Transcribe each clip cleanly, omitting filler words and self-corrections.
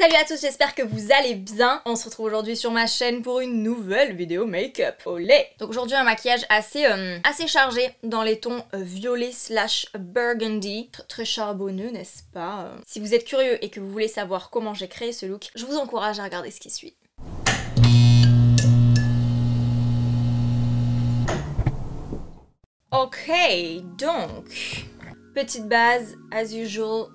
Salut à tous, j'espère que vous allez bien. On se retrouve aujourd'hui sur ma chaîne pour une nouvelle vidéo make-up. Olé! Donc aujourd'hui un maquillage assez chargé dans les tons violet slash burgundy. Très charbonneux, n'est-ce pas? Si vous êtes curieux et que vous voulez savoir comment j'ai créé ce look, je vous encourage à regarder ce qui suit. Ok, donc, petite base, as usual.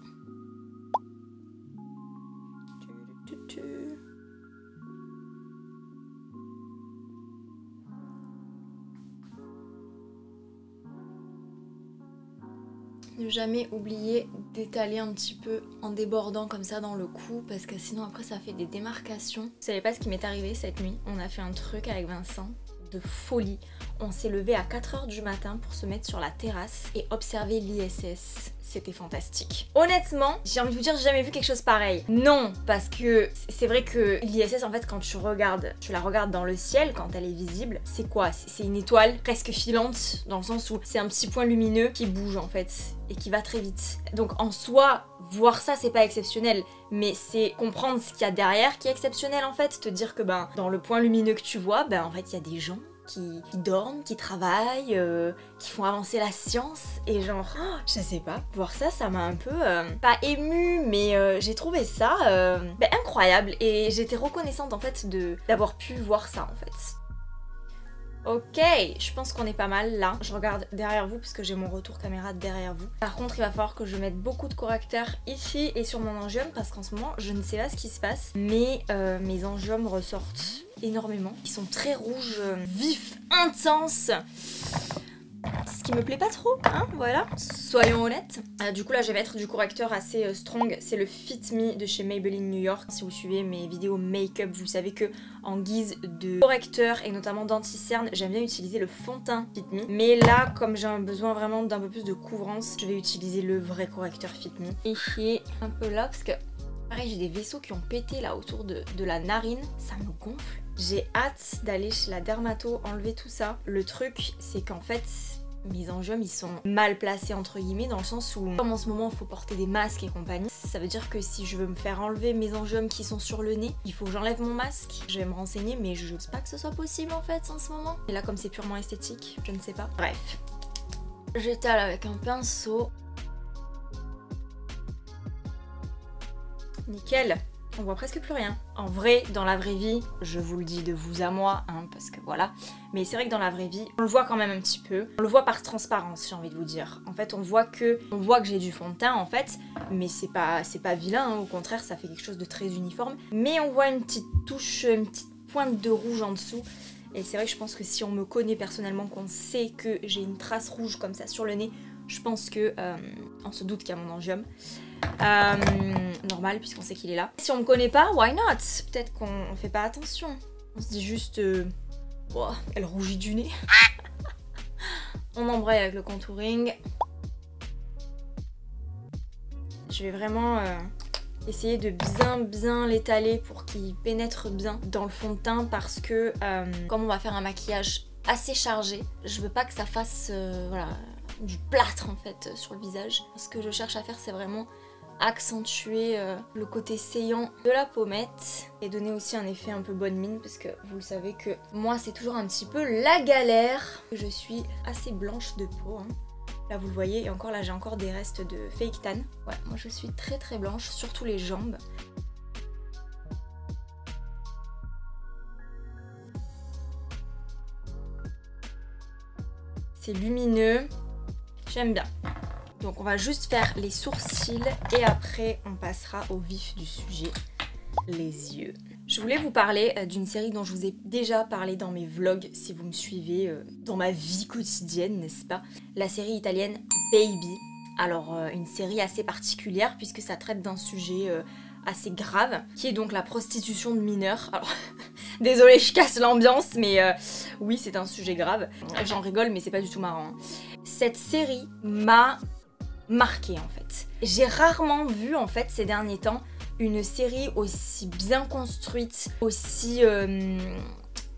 Ne jamais oublier d'étaler un petit peu en débordant comme ça dans le cou parce que sinon après ça fait des démarcations. Vous savez pas ce qui m'est arrivé cette nuit? On a fait un truc avec Vincent de folie. On s'est levé à 4 h du matin pour se mettre sur la terrasse et observer l'ISS. C'était fantastique. Honnêtement, j'ai envie de vous dire, j'ai jamais vu quelque chose pareil. Non, parce que c'est vrai que l'ISS, en fait, quand tu la regardes dans le ciel, quand elle est visible, c'est quoi? C'est une étoile presque filante, dans le sens où c'est un petit point lumineux qui bouge, en fait, et qui va très vite. Donc, en soi, voir ça, c'est pas exceptionnel, mais c'est comprendre ce qu'il y a derrière qui est exceptionnel, en fait. Te dire que, dans le point lumineux que tu vois, en fait, il y a des gens qui dorment, qui travaillent, qui font avancer la science et genre, je sais pas, voir ça, ça m'a un peu, pas émue, mais j'ai trouvé ça incroyable et j'étais reconnaissante en fait d'avoir pu voir ça en fait. Ok, je pense qu'on est pas mal là. Je regarde derrière vous parce que j'ai mon retour caméra derrière vous. Par contre, il va falloir que je mette beaucoup de correcteurs ici et sur mon angiome parce qu'en ce moment, je ne sais pas ce qui se passe, mais mes angiomes ressortent énormément. Ils sont très rouges, vifs, intenses. Ce qui me plaît pas trop, hein, voilà, soyons honnêtes. Du coup là je vais mettre du correcteur assez strong, c'est le Fit Me de chez Maybelline New York. Si vous suivez mes vidéos make-up, vous savez que en guise de correcteur et notamment d'anti-cerne, j'aime bien utiliser le fond de teint Fit Me. Mais là, comme j'ai un besoin vraiment d'un peu plus de couvrance, je vais utiliser le vrai correcteur Fit Me. Ici, un peu là, parce que pareil, j'ai des vaisseaux qui ont pété là autour de la narine, ça me gonfle. J'ai hâte d'aller chez la dermato enlever tout ça. Le truc, c'est qu'en fait, mes angiomes, ils sont mal placés entre guillemets dans le sens où, comme en ce moment, il faut porter des masques et compagnie. Ça veut dire que si je veux me faire enlever mes angiomes qui sont sur le nez, il faut que j'enlève mon masque. Je vais me renseigner, mais je n'ose pas que ce soit possible en fait en ce moment. Et là, comme c'est purement esthétique, je ne sais pas. Bref, j'étale avec un pinceau. Nickel. On voit presque plus rien. En vrai, dans la vraie vie, je vous le dis de vous à moi, hein, parce que voilà. Mais c'est vrai que dans la vraie vie, on le voit quand même un petit peu. On le voit par transparence, j'ai envie de vous dire. En fait, on voit que j'ai du fond de teint, en fait. Mais c'est pas vilain, hein, au contraire, ça fait quelque chose de très uniforme. Mais on voit une petite touche, une petite pointe de rouge en dessous. Et c'est vrai que je pense que si on me connaît personnellement, qu'on sait que j'ai une trace rouge comme ça sur le nez, je pense que on se doute qu'il y a mon angiome. Normal puisqu'on sait qu'il est là. Si on me connaît pas, why not? Peut-être qu'on fait pas attention. On se dit juste oh, elle rougit du nez. On embraye avec le contouring. Je vais vraiment essayer de bien l'étaler pour qu'il pénètre bien dans le fond de teint parce que comme on va faire un maquillage assez chargé, je veux pas que ça fasse voilà, du plâtre en fait sur le visage. Ce que je cherche à faire, c'est vraiment accentuer le côté saillant de la pommette et donner aussi un effet un peu bonne mine parce que vous le savez que moi c'est toujours un petit peu la galère. Je suis assez blanche de peau, hein. Là vous le voyez et encore là j'ai encore des restes de fake tan. Ouais, moi je suis très blanche, surtout les jambes. C'est lumineux, j'aime bien. Donc on va juste faire les sourcils et après on passera au vif du sujet, les yeux. Je voulais vous parler d'une série dont je vous ai déjà parlé dans mes vlogs si vous me suivez dans ma vie quotidienne, n'est-ce pas? La série italienne Baby. Alors une série assez particulière puisque ça traite d'un sujet assez grave qui est donc la prostitution de mineurs. Alors désolée, je casse l'ambiance mais oui c'est un sujet grave. J'en rigole mais c'est pas du tout marrant, hein. Cette série m'a marquée en fait. J'ai rarement vu en fait ces derniers temps une série aussi bien construite, aussi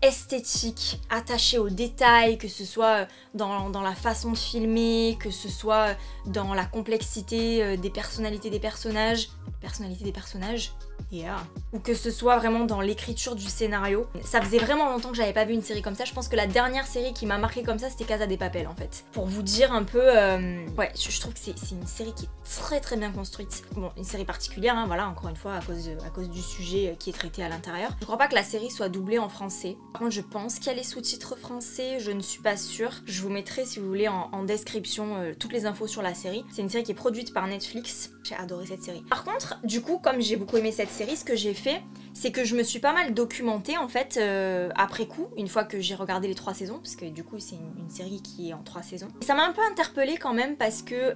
esthétique, attachée aux détails, que ce soit dans la façon de filmer, que ce soit dans la complexité des personnalités des personnages. Yeah. Ou que ce soit vraiment dans l'écriture du scénario. Ça faisait vraiment longtemps que j'avais pas vu une série comme ça. Je pense que la dernière série qui m'a marqué comme ça, c'était Casa de Papel en fait. Pour vous dire un peu, ouais, je trouve que c'est une série qui est très bien construite. Bon, une série particulière, hein, voilà, encore une fois, à cause du sujet qui est traité à l'intérieur. Je crois pas que la série soit doublée en français. Par contre, je pense qu'il y a les sous-titres français, je ne suis pas sûre. Je vous mettrai, si vous voulez, en description toutes les infos sur la série. C'est une série qui est produite par Netflix. J'ai adoré cette série. Par contre, du coup, comme j'ai beaucoup aimé cette série, ce que j'ai fait, c'est que je me suis pas mal documentée en fait après coup, une fois que j'ai regardé les 3 saisons, parce que du coup c'est une série qui est en 3 saisons. Et ça m'a un peu interpellée quand même parce que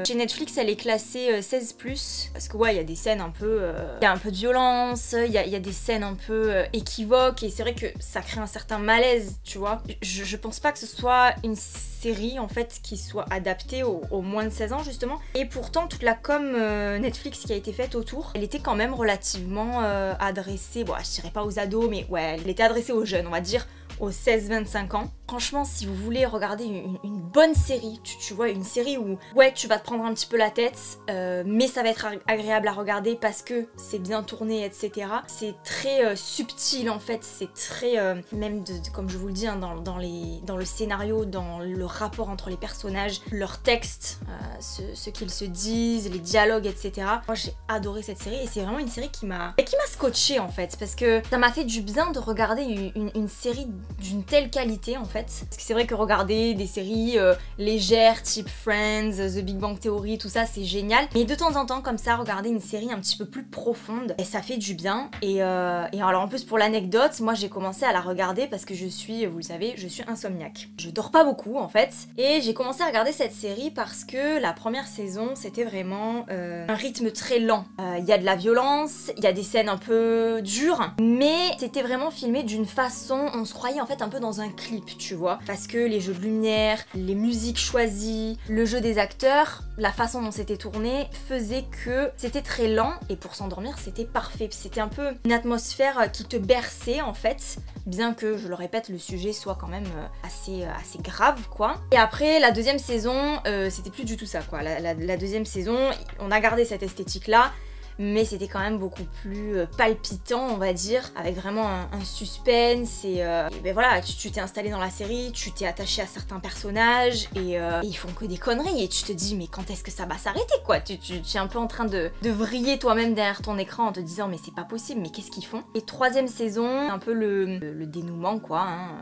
chez Netflix elle est classée 16+, parce que ouais, il y a des scènes un peu... il y a un peu de violence, il y a des scènes un peu équivoques, et c'est vrai que ça crée un certain malaise, tu vois. Je pense pas que ce soit une série en fait qui soit adaptée aux moins de 16 ans justement, et pourtant toute la com Netflix qui a été faite autour, elle était quand même relativement adressée, bon je dirais pas aux ados, mais ouais, elle était adressée aux jeunes, on va dire aux 16-25 ans. Franchement, si vous voulez regarder une bonne série, tu vois, une série où ouais, tu vas te prendre un petit peu la tête, mais ça va être agréable à regarder parce que c'est bien tourné, etc. C'est très subtil en fait, c'est très, même comme je vous le dis, hein, dans le scénario, dans le rapport entre les personnages, leurs textes, ce qu'ils se disent, les dialogues, etc. Moi j'ai adoré cette série, et c'est vraiment une série qui m'a scotché en fait, parce que ça m'a fait du bien de regarder une série d'une telle qualité en fait. Parce que c'est vrai que regarder des séries légères type Friends, The Big Bang Theory, tout ça c'est génial, mais de temps en temps comme ça, regarder une série un petit peu plus profonde, et ça fait du bien. Et alors en plus, pour l'anecdote, moi j'ai commencé à la regarder parce que je suis, vous le savez, je suis insomniaque. Je dors pas beaucoup en fait, et j'ai commencé à regarder cette série parce que la première saison c'était vraiment un rythme très lent. Il y a de la violence, il y a des scènes un peu dures, mais c'était vraiment filmé d'une façon, on se croyait en fait un peu dans un clip, tu vois, parce que les jeux de lumière, les musiques choisies, le jeu des acteurs, la façon dont c'était tourné faisait que c'était très lent, et pour s'endormir c'était parfait. C'était un peu une atmosphère qui te berçait en fait, bien que, je le répète, le sujet soit quand même assez grave quoi. Et après la deuxième saison, c'était plus du tout ça quoi. La deuxième saison, on a gardé cette esthétique là, mais c'était quand même beaucoup plus palpitant, on va dire, avec vraiment un suspense, et ben voilà, tu t'es installé dans la série, tu t'es attaché à certains personnages, et ils font que des conneries, et tu te dis mais quand est-ce que ça va s'arrêter quoi. Tu es un peu en train de vriller toi-même derrière ton écran en te disant mais c'est pas possible, mais qu'est-ce qu'ils font. Et troisième saison, un peu le dénouement quoi, hein,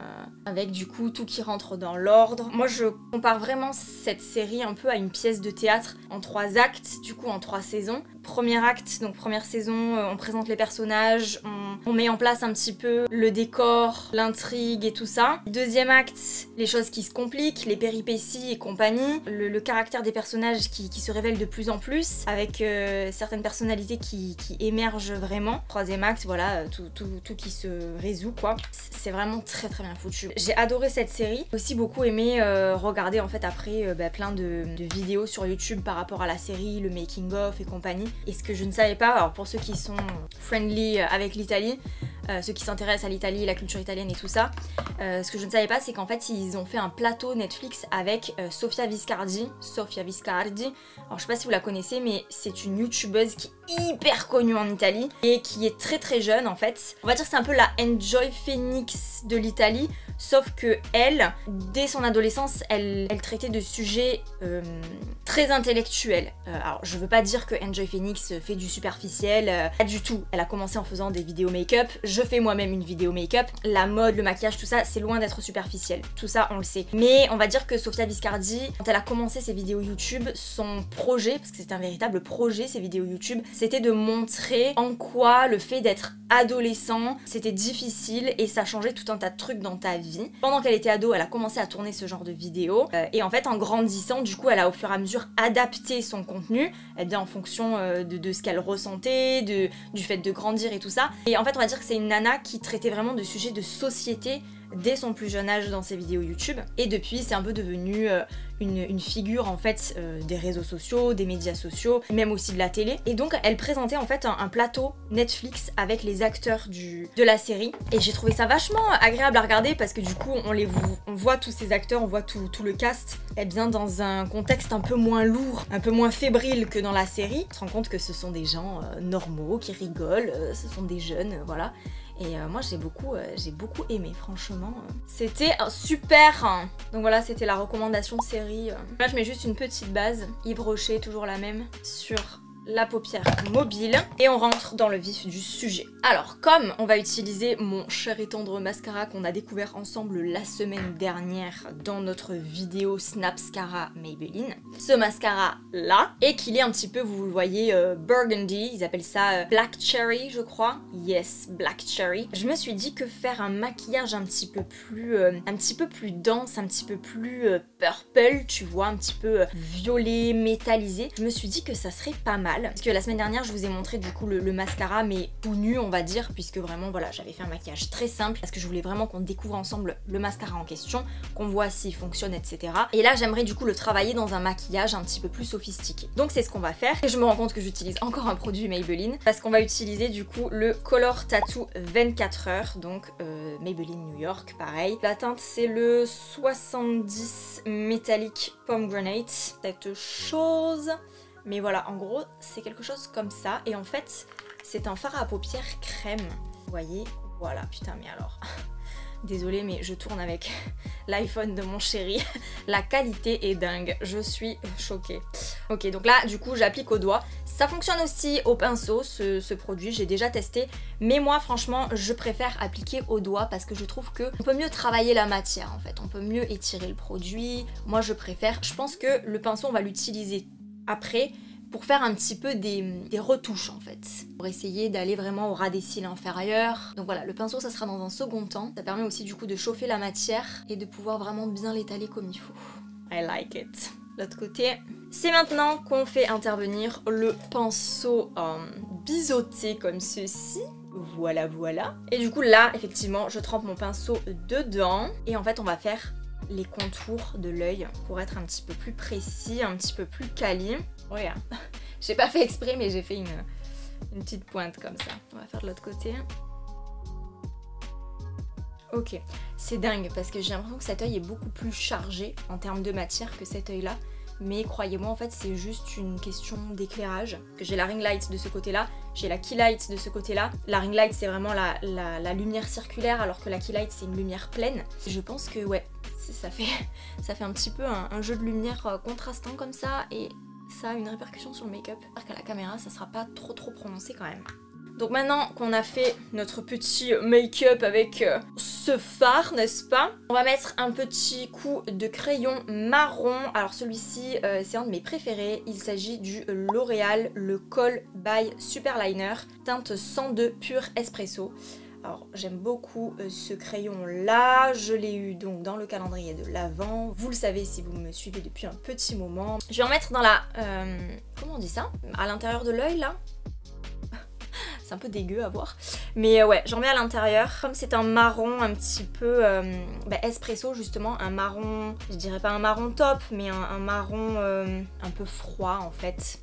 avec du coup tout qui rentre dans l'ordre. Moi je compare vraiment cette série un peu à une pièce de théâtre en 3 actes, du coup en 3 saisons. Premier acte, donc première saison, on présente les personnages, on met en place un petit peu le décor, l'intrigue et tout ça. Deuxième acte, les choses qui se compliquent, les péripéties et compagnie, le caractère des personnages qui se révèle de plus en plus, avec certaines personnalités qui émergent vraiment. Troisième acte, voilà, tout qui se résout quoi. C'est vraiment très bien foutu. J'ai adoré cette série, j'ai aussi beaucoup aimé regarder en fait après plein de vidéos sur YouTube par rapport à la série, le making of et compagnie. Et ce que je ne savais pas, alors pour ceux qui sont friendly avec l'Italie, ceux qui s'intéressent à l'Italie, la culture italienne et tout ça, ce que je ne savais pas c'est qu'en fait ils ont fait un plateau Netflix avec Sofia Viscardi. Alors je sais pas si vous la connaissez, mais c'est une youtubeuse qui est hyper connue en Italie et qui est très jeune en fait. On va dire que c'est un peu la Enjoy Phoenix de l'Italie, sauf que elle, dès son adolescence, elle traitait de sujets très intellectuels. Alors je veux pas dire que Enjoy Phoenix fait du superficiel, pas du tout. Elle a commencé en faisant des vidéos make-up, je fais moi-même une vidéo make-up, la mode, le maquillage, tout ça, c'est loin d'être superficiel. Tout ça, on le sait. Mais on va dire que Sofia Viscardi, quand elle a commencé ses vidéos YouTube, son projet, parce que c'est un véritable projet ces vidéos YouTube, c'était de montrer en quoi le fait d'être adolescent, c'était difficile et ça changeait tout un tas de trucs dans ta vie. Pendant qu'elle était ado, elle a commencé à tourner ce genre de vidéos et en fait en grandissant, du coup elle a au fur et à mesure adapté son contenu, eh bien en fonction de ce qu'elle ressentait, du fait de grandir et tout ça. Et en fait on va dire que c'est une nana qui traitait vraiment de sujets de société dès son plus jeune âge dans ses vidéos YouTube. Et depuis c'est un peu devenu une figure en fait des réseaux sociaux, des médias sociaux, même aussi de la télé. Et donc elle présentait en fait un plateau Netflix avec les acteurs de la série. Et j'ai trouvé ça vachement agréable à regarder parce que du coup on voit tous ces acteurs, on voit tout le cast, eh bien dans un contexte un peu moins lourd, un peu moins fébrile que dans la série. On se rend compte que ce sont des gens normaux, qui rigolent, ce sont des jeunes, voilà. Et moi j'ai beaucoup aimé, franchement. C'était super. Donc voilà, c'était la recommandation série. Là je mets juste une petite base, Yves Rocher, toujours la même, sur la paupière mobile. Et on rentre dans le vif du sujet. Alors, comme on va utiliser mon cher et tendre mascara qu'on a découvert ensemble la semaine dernière dans notre vidéo Snapscara Maybelline, ce mascara là, et qu'il est un petit peu, vous le voyez, burgundy, ils appellent ça black cherry je crois. Yes, black cherry. Je me suis dit que faire un maquillage un petit peu plus dense, un petit peu plus purple, tu vois, un petit peu violet, métallisé, je me suis dit que ça serait pas mal. Parce que la semaine dernière je vous ai montré du coup le mascara mais tout nu on va dire, puisque vraiment voilà j'avais fait un maquillage très simple parce que je voulais vraiment qu'on découvre ensemble le mascara en question, qu'on voit s'il fonctionne etc. Et là j'aimerais du coup le travailler dans un maquillage un petit peu plus sophistiqué. Donc c'est ce qu'on va faire et je me rends compte que j'utilise encore un produit Maybelline parce qu'on va utiliser du coup le Color Tattoo 24 heures, donc Maybelline New York pareil. La teinte c'est le 70 Metallic Pomegranate, cette chose. Mais voilà, en gros, c'est quelque chose comme ça. Et en fait, c'est un fard à paupières crème. Vous voyez, voilà, putain, mais alors... Désolée, mais je tourne avec l'iPhone de mon chéri. La qualité est dingue, je suis choquée. Ok, donc là, du coup, j'applique au doigt. Ça fonctionne aussi au pinceau, ce produit, j'ai déjà testé. Mais moi, franchement, je préfère appliquer au doigt parce que je trouve qu'on peut mieux travailler la matière, en fait. On peut mieux étirer le produit. Moi, je préfère. Je pense que le pinceau, on va l'utiliser après pour faire un petit peu des retouches en fait, pour essayer d'aller vraiment au ras des cils inférieurs. Donc voilà, le pinceau ça sera dans un second temps. Ça permet aussi du coup de chauffer la matière et de pouvoir vraiment bien l'étaler comme il faut. I like it. L'autre côté, c'est maintenant qu'on fait intervenir le pinceau biseauté comme ceci. Voilà, voilà. Et du coup là, effectivement, je trempe mon pinceau dedans et en fait on va faire les contours de l'œil pour être un petit peu plus précis, un petit peu plus quali. Regarde, j'ai pas fait exprès mais j'ai fait une petite pointe comme ça. On va faire de l'autre côté. Ok, c'est dingue parce que j'ai l'impression que cet œil est beaucoup plus chargé en termes de matière que cet œil là. Mais croyez-moi en fait c'est juste une question d'éclairage. J'ai la ring light de ce côté là, j'ai la key light de ce côté là. La ring light c'est vraiment la lumière circulaire alors que la key light c'est une lumière pleine. Je pense que ouais, ça fait un petit peu un jeu de lumière contrastant comme ça et ça a une répercussion sur le make-up. J'espère qu'à la caméra ça sera pas trop prononcé quand même. Donc maintenant qu'on a fait notre petit make-up avec ce fard, n'est-ce pas? On va mettre un petit coup de crayon marron. Alors celui-ci, c'est un de mes préférés. Il s'agit du L'Oréal, le Kohl by Superliner, teinte 102 pur espresso. Alors j'aime beaucoup ce crayon là, je l'ai eu donc dans le calendrier de l'Avent, vous le savez si vous me suivez depuis un petit moment. Je vais en mettre dans la... comment on dit ça? À l'intérieur de l'œil là. C'est un peu dégueu à voir. Mais ouais, j'en mets à l'intérieur. Comme c'est un marron un petit peu espresso justement, un marron, je dirais pas un marron top, mais un marron un peu froid en fait.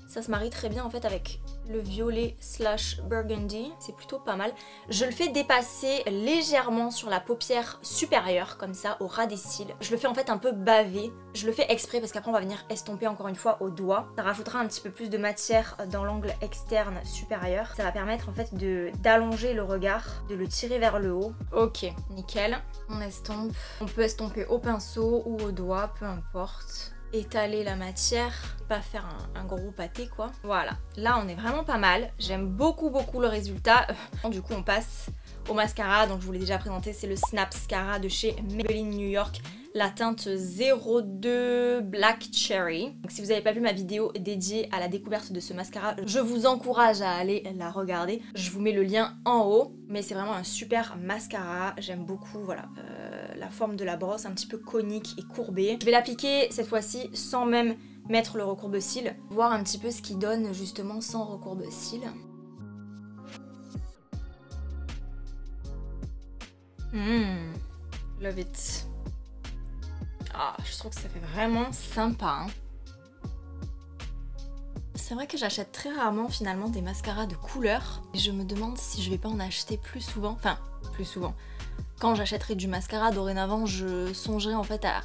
Ça se marie très bien en fait avec le violet slash burgundy, c'est plutôt pas mal. Je le fais dépasser légèrement sur la paupière supérieure, comme ça, au ras des cils. Je le fais en fait un peu bavé. Je le fais exprès parce qu'après on va venir estomper encore une fois au doigt. Ça rajoutera un petit peu plus de matière dans l'angle externe supérieur. Ça va permettre en fait d'allonger le regard, de le tirer vers le haut. Ok, nickel. On estompe. On peut estomper au pinceau ou au doigt, peu importe. Étaler la matière, pas faire un gros pâté quoi. Voilà, là on est vraiment pas mal, j'aime beaucoup le résultat. Du coup on passe au mascara, donc je vous l'ai déjà présenté, c'est le Snapscara de chez Maybelline New York, la teinte 02 Black Cherry. Donc si vous n'avez pas vu ma vidéo dédiée à la découverte de ce mascara, je vous encourage à aller la regarder. Je vous mets le lien en haut, mais c'est vraiment un super mascara, j'aime beaucoup, voilà. La forme de la brosse un petit peu conique et courbée. Je vais l'appliquer cette fois-ci sans même mettre le recourbe-cils, voir un petit peu ce qu'il donne justement sans recourbe-cils. Love it. Ah, je trouve que ça fait vraiment sympa. Hein. C'est vrai que j'achète très rarement finalement des mascaras de couleur. Et je me demande si je vais pas en acheter plus souvent. Enfin, plus souvent. Quand j'achèterai du mascara dorénavant, je songerai en fait à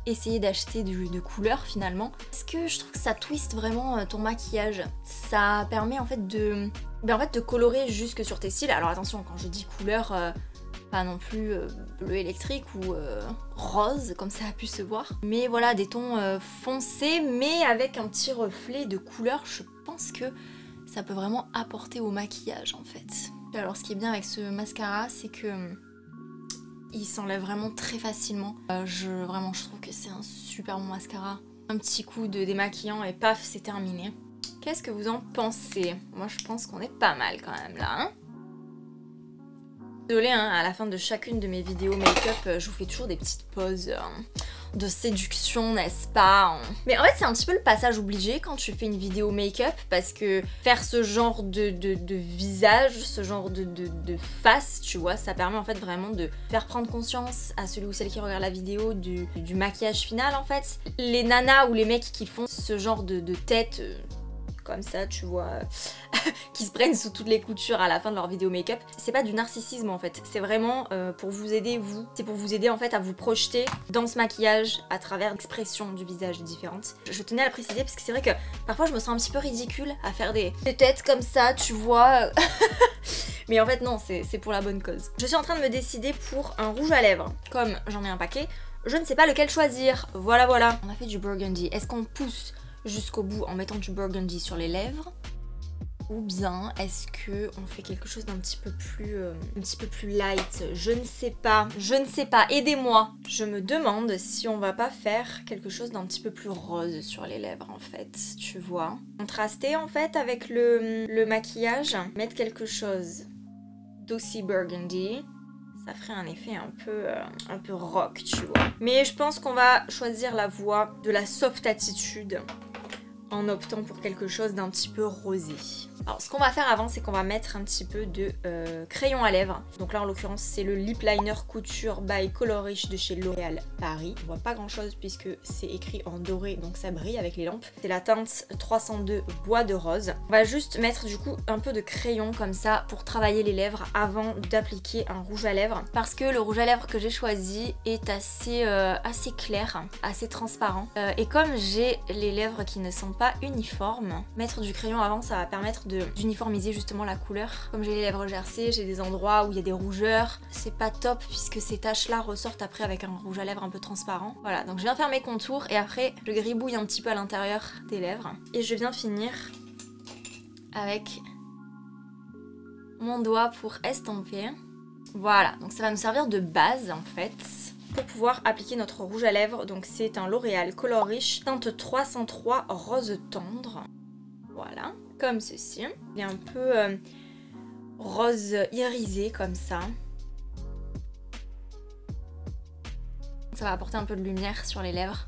essayer d'acheter de couleur finalement. Parce que je trouve que ça twiste vraiment ton maquillage. Ça permet en fait de colorer jusque sur tes cils. Alors attention, quand je dis couleur, pas non plus bleu électrique ou rose comme ça a pu se voir. Mais voilà, des tons foncés mais avec un petit reflet de couleur. Je pense que ça peut vraiment apporter au maquillage en fait. Alors ce qui est bien avec ce mascara, c'est que il s'enlève vraiment très facilement. Vraiment, je trouve que c'est un super bon mascara. Un petit coup de démaquillant et paf, c'est terminé. Qu'est-ce que vous en pensez? Moi, je pense qu'on est pas mal quand même là. Hein, désolée, hein, à la fin de chacune de mes vidéos make-up, je vous fais toujours des petites pauses de séduction, n'est-ce pas? Mais en fait, c'est un petit peu le passage obligé quand tu fais une vidéo make-up parce que faire ce genre de visage, ce genre de face, tu vois, ça permet en fait vraiment de faire prendre conscience à celui ou celle qui regarde la vidéo du maquillage final en fait. Les nanas ou les mecs qui font ce genre de tête... comme ça, tu vois, qui se prennent sous toutes les coutures à la fin de leur vidéo make-up. C'est pas du narcissisme en fait, c'est vraiment pour vous aider vous. C'est pour vous aider en fait à vous projeter dans ce maquillage à travers l'expression du visage différentes. Je tenais à le préciser parce que c'est vrai que parfois je me sens un petit peu ridicule à faire des têtes comme ça, tu vois. Mais en fait non, c'est pour la bonne cause. Je suis en train de me décider pour un rouge à lèvres. Comme j'en ai un paquet, je ne sais pas lequel choisir. Voilà, voilà. On a fait du burgundy. Est-ce qu'on pousse jusqu'au bout en mettant du burgundy sur les lèvres ou bien est-ce que on fait quelque chose d'un petit peu plus light? Je ne sais pas, aidez-moi. Je me demande si on va pas faire quelque chose d'un petit peu plus rose sur les lèvres en fait, tu vois. Contraster en fait avec le maquillage, mettre quelque chose d'aussi burgundy. Ça ferait un effet un peu rock, tu vois. Mais je pense qu'on va choisir la voie de la soft attitude en optant pour quelque chose d'un petit peu rosé. Alors ce qu'on va faire avant, c'est qu'on va mettre un petit peu de crayon à lèvres. Donc là en l'occurrence c'est le Lip Liner Couture by Colorish de chez L'Oréal Paris. On voit pas grand chose puisque c'est écrit en doré donc ça brille avec les lampes. C'est la teinte 302 Bois de Rose. On va juste mettre du coup un peu de crayon comme ça pour travailler les lèvres avant d'appliquer un rouge à lèvres. Parce que le rouge à lèvres que j'ai choisi est assez clair, assez transparent. Et comme j'ai les lèvres qui ne sont pas uniformes, mettre du crayon avant ça va permettre d'uniformiser justement la couleur. Comme j'ai les lèvres gercées, j'ai des endroits où il y a des rougeurs. C'est pas top puisque ces taches là ressortent après avec un rouge à lèvres un peu transparent. Voilà, donc je viens faire mes contours et après je gribouille un petit peu à l'intérieur des lèvres. Et je viens finir avec mon doigt pour estomper. Voilà, donc ça va me servir de base en fait pour pouvoir appliquer notre rouge à lèvres. Donc c'est un L'Oréal Colorish teinte 303 rose tendre. Voilà, comme ceci. Il est un peu rose irisé comme ça. Ça va apporter un peu de lumière sur les lèvres.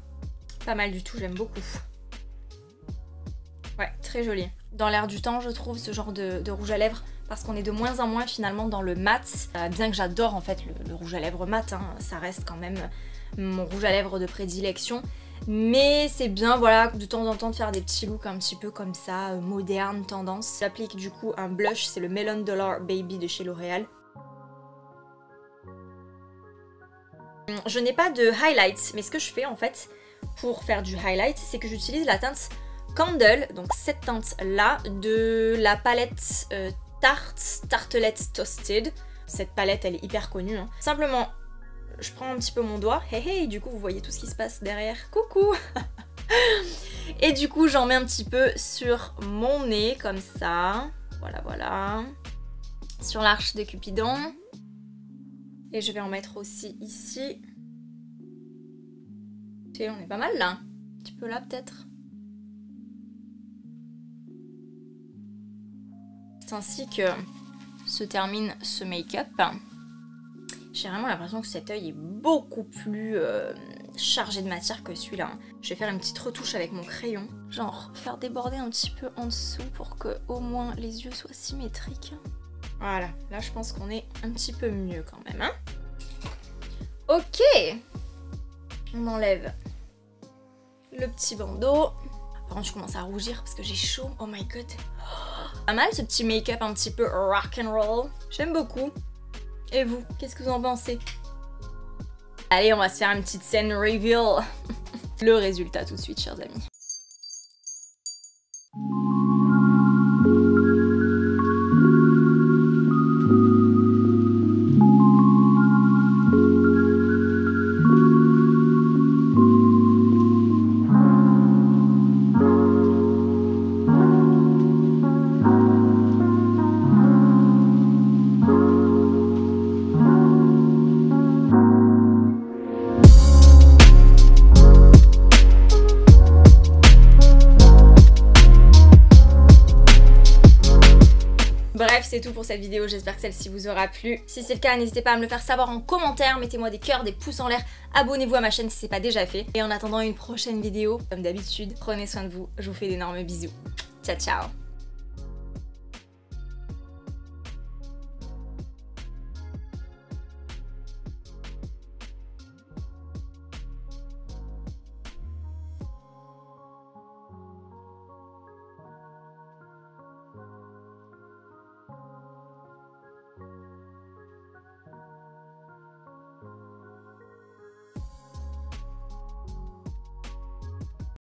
Pas mal du tout, j'aime beaucoup. Ouais, très joli. Dans l'air du temps, je trouve ce genre de rouge à lèvres parce qu'on est de moins en moins finalement dans le mat. Bien que j'adore en fait le rouge à lèvres mat, hein, ça reste quand même mon rouge à lèvres de prédilection. Mais c'est bien voilà de temps en temps de faire des petits looks un petit peu comme ça, moderne, tendance. J'applique du coup un blush, c'est le Melon Dollar Baby de chez L'Oréal. Je n'ai pas de highlights, mais ce que je fais en fait pour faire du highlight, c'est que j'utilise la teinte Candle, donc cette teinte là, de la palette Tartelette Toasted. Cette palette elle est hyper connue, hein. Simplement, je prends un petit peu mon doigt, hey, du coup vous voyez tout ce qui se passe derrière, coucou. Et du coup j'en mets un petit peu sur mon nez comme ça, voilà, sur l'arche de Cupidon. Et je vais en mettre aussi ici. Et on est pas mal là, un petit peu là peut-être. C'est ainsi que se termine ce make-up. J'ai vraiment l'impression que cet œil est beaucoup plus chargé de matière que celui-là. Je vais faire une petite retouche avec mon crayon. Genre faire déborder un petit peu en dessous pour que au moins les yeux soient symétriques. Voilà, là je pense qu'on est un petit peu mieux quand même. Hein, ok. On enlève le petit bandeau. Par contre je commence à rougir parce que j'ai chaud, oh my god. Pas mal ce petit make-up un petit peu rock and roll. J'aime beaucoup. Et vous, qu'est-ce que vous en pensez? Allez, on va se faire une petite scène reveal. Le résultat tout de suite, chers amis. Bref, c'est tout pour cette vidéo, j'espère que celle-ci vous aura plu. Si c'est le cas, n'hésitez pas à me le faire savoir en commentaire, mettez-moi des cœurs, des pouces en l'air, abonnez-vous à ma chaîne si c'est pas déjà fait. Et en attendant une prochaine vidéo, comme d'habitude, prenez soin de vous, je vous fais d'énormes bisous. Ciao ciao.